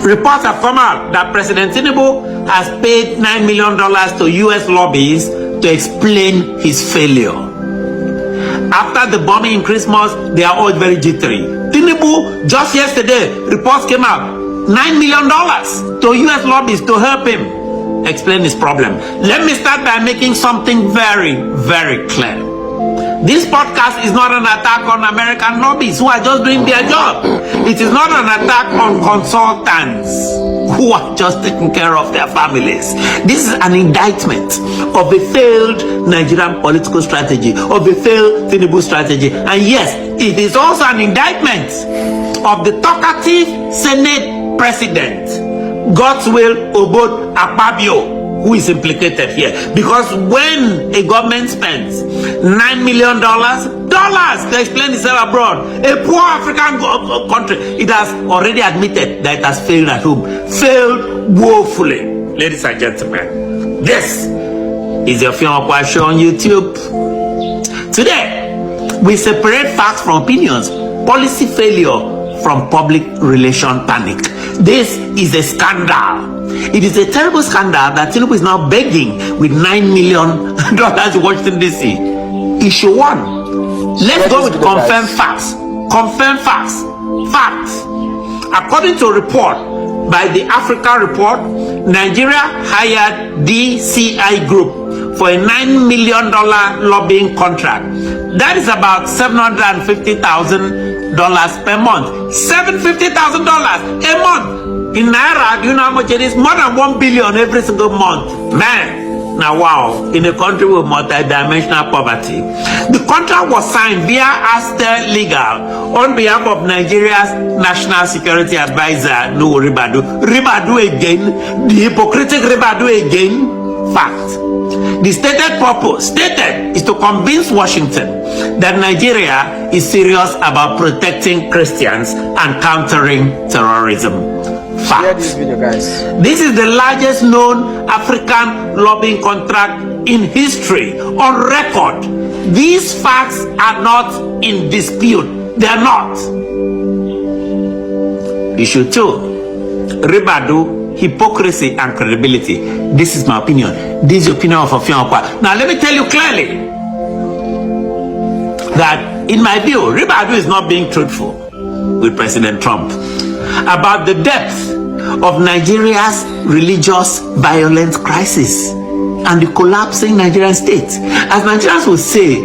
Reports have come out that President Tinubu has paid $9 million to U.S. lobbies to explain his failure. After the bombing in Christmas, they are all very jittery. Tinubu, just yesterday, reports came out, $9 million to U.S. lobbies to help him explain his problem. Let me start by making something very, very clear. This podcast is not an attack on American lobbies who are just doing their job. It is not an attack on consultants who are just taking care of their families. This is an indictment of a failed Nigerian political strategy, of a failed Tinubu strategy. And yes, it is also an indictment of the talkative Senate President, God's will, Obod Akpabio, who is implicated here. Because when a government spends $9 million to explain itself abroad, a poor African country, it has already admitted that it has failed at home. Failed woefully. Ladies and gentlemen, this is your Film Show on YouTube. Today, we separate facts from opinions, policy failure from public relation panic. This is a scandal. It is a terrible scandal that Tinubu is now begging with $9 million to Washington, D.C. Issue 1. Let's go with confirmed facts. Confirmed facts. Facts. According to a report by the Africa Report, Nigeria hired DCI Group for a $9 million lobbying contract. That is about $750,000 per month. $750,000 a month. In Naira, do you know how much it is? More than 1 billion every single month. Man, now wow, in a country with multi-dimensional poverty. The contract was signed via Aster Legal on behalf of Nigeria's National Security Advisor, Nuhu Ribadu. Ribadu again, the hypocritic Ribadu again. Fact. The stated purpose, is to convince Washington that Nigeria is serious about protecting Christians and countering terrorism. Fact. This video, guys. This is the largest known African lobbying contract in history, on record. These facts are not in dispute. They are not. Issue 2. Ribadu, hypocrisy and credibility. This is my opinion. This is the opinion of Ofianokwa. Now let me tell you clearly that in my view, Ribadu is not being truthful with President Trump about the depth of Nigeria's religious violence crisis and the collapsing Nigerian state. As Nigerians will say,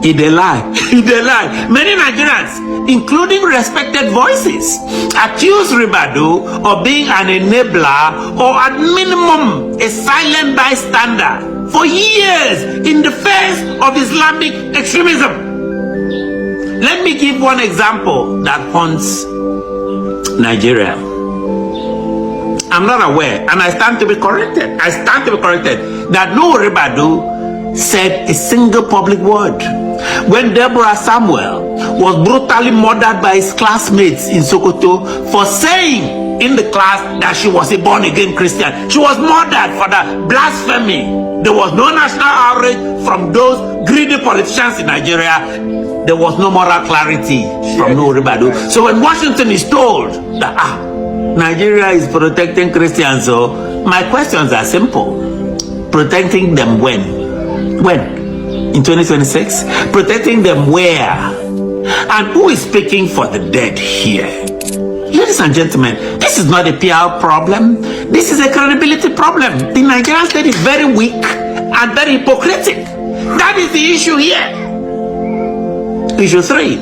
they lie. They lie. Many Nigerians, including respected voices, accuse Ribadu of being an enabler or at minimum a silent bystander for years in the face of Islamic extremism. Let me give one example that haunts Nigeria. I'm not aware, and I stand to be corrected. I stand to be corrected that Nuhu Ribadu said a single public word when Deborah Samuel was brutally murdered by his classmates in Sokoto for saying in the class that she was a born-again Christian. She was murdered for that blasphemy. There was no national outrage from those greedy politicians in Nigeria. There was no moral clarity from Nuhu Ribadu. So when Washington is told that Nigeria is protecting Christians, so my questions are simple. Protecting them when? When? In 2026? Protecting them where? And who is speaking for the dead here? Ladies and gentlemen, this is not a PR problem. This is a credibility problem. The Nigerian state is very weak and very hypocritic. That is the issue here. Issue 3.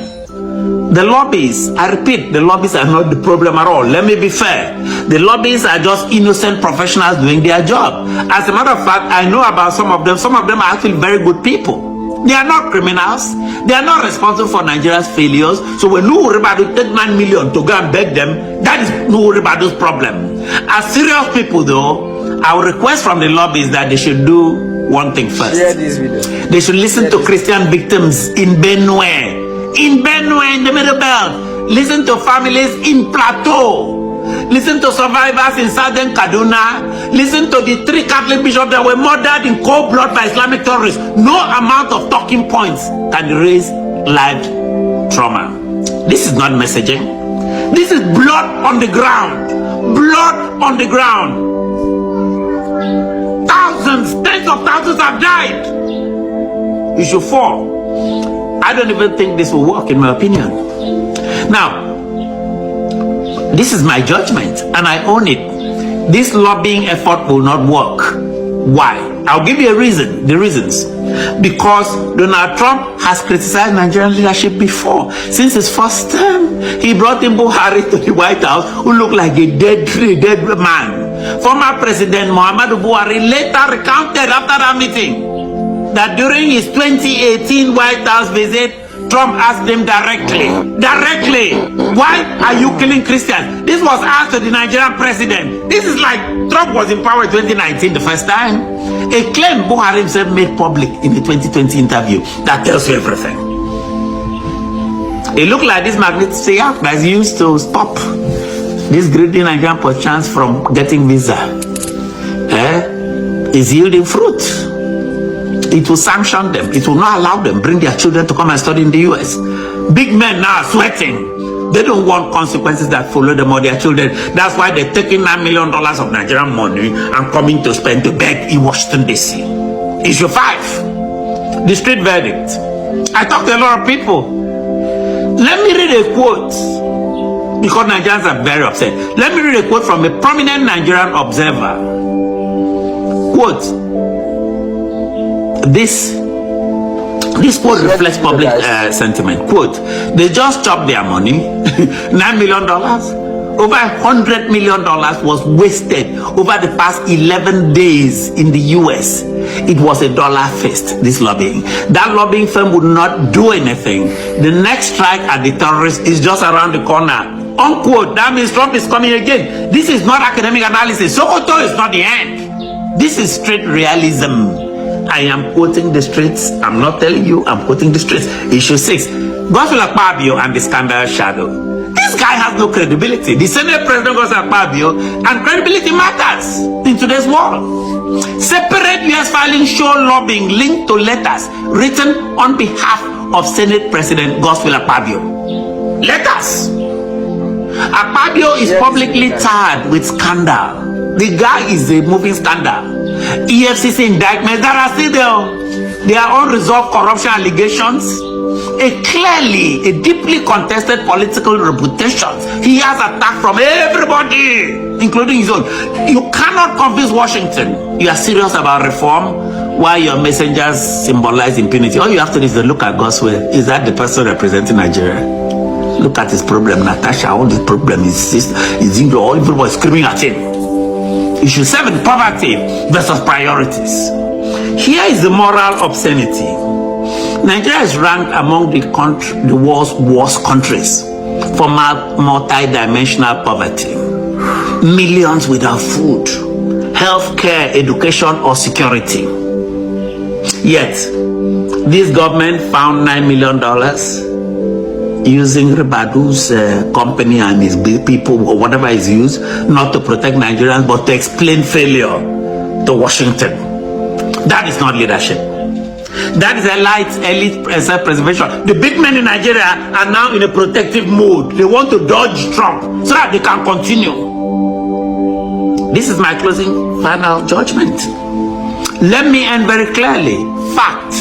The lobbies, I repeat, the lobbies are not the problem at all. Let me be fair. The lobbies are just innocent professionals doing their job. As a matter of fact, I know about some of them. Some of them are actually very good people. They are not criminals. They are not responsible for Nigeria's failures. So when Nuhu Ribadu take 9 million to go and beg them, that is Nuhu Ribadu's problem. As serious people though, I will request from the lobbies that they should do one thing first. Share this video. They should listen to Christian victims in Benue. In Benue, in the Middle Belt. Listen to families in Plateau. Listen to survivors in Southern Kaduna. Listen to the 3 Catholic bishops that were murdered in cold blood by Islamic terrorists. No amount of talking points can erase lived trauma. This is not messaging. This is blood on the ground. blood on the ground. Thousands, tens of thousands have died. You should fall. I don't even think this will work, in my opinion. Now, this is my judgment, and I own it. This lobbying effort will not work. Why? I'll give you a reason. The reasons. Because Donald Trump has criticized Nigerian leadership before. Since his first term, he brought in Buhari to the White House, who looked like a dead man. Former President Muhammadu Buhari later recounted after that meeting that during his 2018 White House visit, Trump asked him directly, why are you killing Christians? This was asked to the Nigerian president. This is like Trump was in power in 2019 the first time. A claim Buhari himself made public in the 2020 interview that tells you everything. It looked like this magnetic act that is used to stop this greedy Nigerian perchance from getting visa is yielding fruit. It will sanction them. It will not allow them bring their children to come and study in the US. Big men now are sweating. They don't want consequences that follow them or their children. That's why they're taking $9 million of Nigerian money and coming to spend to beg in Washington, D.C. Issue 5. The street verdict. I talked to a lot of people. Let me read a quote, because Nigerians are very upset. Let me read a quote from a prominent Nigerian observer. Quote. This quote reflects public sentiment. Quote, they just chopped their money. $9 million. Over $100 million was wasted over the past 11 days in the US. It was a dollar fest, this lobbying. That lobbying firm would not do anything. The next strike at the terrorists is just around the corner. Unquote. That means Trump is coming again. This is not academic analysis. Sokoto is not the end. This is straight realism. I am quoting the streets. I'm not telling you, I'm quoting the streets. Issue 6. Gospel Akpabio and the scandal shadow. This guy has no credibility. The Senate President Gospel Akpabio, and credibility matters in today's world. Separate US filings show lobbying linked to letters written on behalf of Senate President Gospel Akpabio. Letters. Akpabio is publicly tarred with scandal. The guy is a moving scandal. EFCC indictments that are still there. There are unresolved corruption allegations. A deeply contested political reputation. He has attacked from everybody, including his own. You cannot convince Washington you are serious about reform while your messengers symbolize impunity. All you have to do is to look at God's way. Is that the person representing Nigeria? Look at his problem, Natasha. All this problem is all people are screaming at him. Issue 7, poverty versus priorities. Here is the moral obscenity. Nigeria is ranked among the world's worst countries for multi-dimensional poverty. Millions without food, health care, education, or security. Yet, this government found $9 million using Ribadu's company and his people or whatever is used, not to protect Nigerians, but to explain failure to Washington. That is not leadership. That is elite self-preservation. The big men in Nigeria are now in a protective mode. They want to dodge Trump so that they can continue. This is my closing final judgment. Let me end very clearly. Fact.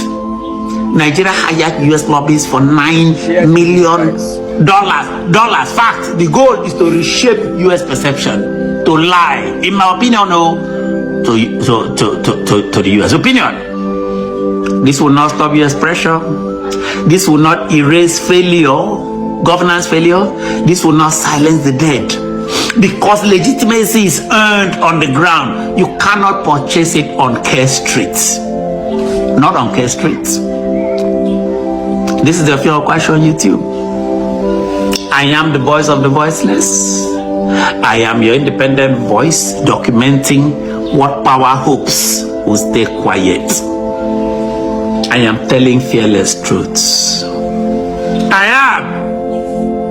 Nigeria hired US lobbyists for $9 million. Fact. The goal is to reshape US perception, to lie. In my opinion, no, to the US opinion. This will not stop US pressure. This will not erase failure, governance failure. This will not silence the dead. Because legitimacy is earned on the ground. You cannot purchase it on Care Streets. Not on Care Streets. This is the official question on YouTube. I am the voice of the voiceless. I am your independent voice documenting what power hopes will stay quiet. I am telling fearless truths. I am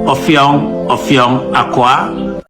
Ofyong Akwa.